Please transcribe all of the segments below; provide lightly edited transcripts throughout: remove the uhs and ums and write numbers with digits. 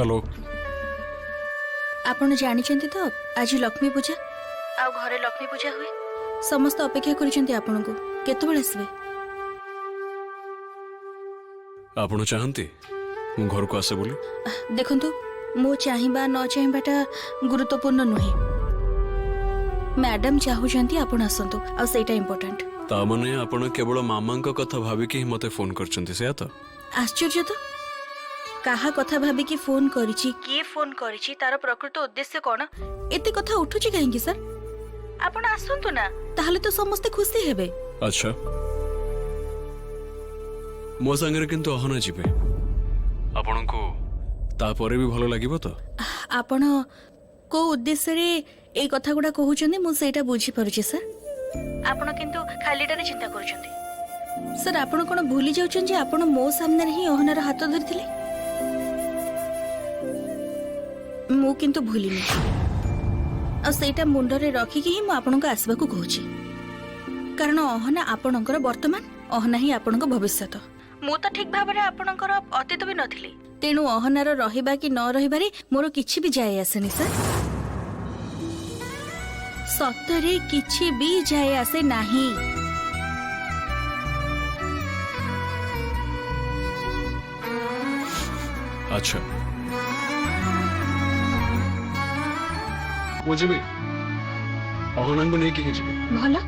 Hello आपण जानिछन्ति तो आज लक्ष्मी पूजा आ घरे लक्ष्मी पूजा हुए समस्त अपेक्षा करिछन्ति आपण को केतबेले आसबे आपण चाहंती मु घर को आसे बोली देखंतु मो चाहिबा न चाहिबाटा गुरुत्वपूर्ण नुहे मैडम चाहुछन्ति आपण आसंतु आ सेटा इम्पोर्टेंट ता माने आपण केवल मामा का कथा भाबी कि मते फोन करचंती से तो आश्चर्य तो काहा कथा भाबी कि फोन करिछि के फोन करिछि तार प्रकृत उद्देश्य कोन एते कथा उठुछि काहेकि सर आपण आसंतु ना ताहले तो समस्त खुशी हेबे। अच्छा मो संगे किंतु अहना जिबे आपण को ता परे भी भलो लागिबो तो आपण को उद्देश्य रे ए कथा गुडा कहउछन्ती मु सेटा बुझी परुछि सर आपण किंतु खालीटारे चिंता करूछन्ती सर आपण कोन भूली जाउछन जे आपण मो सामने रे ही अहनार हाथ धरिथिले मु किंतु भूलिनी आ सेटा मुंडरे रखिकी ही मु आपनको आसबाकू कहूछि कारण अहना आपणकर वर्तमान अहना ही आपणक भविष्यत मु तो ठीक भाबरे आपणकर अतीत भी नथिली तेणु अहनार रहिबा कि न रहिबारे मोर किछि भी जाय आसेनी सर सतरे किछि भी जाय आसे नाही अच्छा मुझे भी अहना को नहीं कि जिबे भला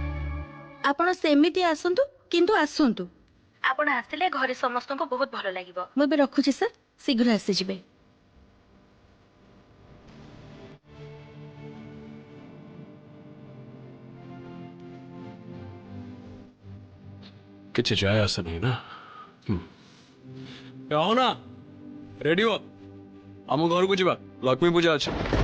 आपण सेमिति आसंतु किंतु आसंतु आपण आसिले घरे समस्त को बहुत भलो लागिबो मु बे रखुछि सर शीघ्र आसी जिबे किछि जाय आसे नहीं ना अहना रेडी हो हम घर को जिबा लक्ष्मी पूजा अछि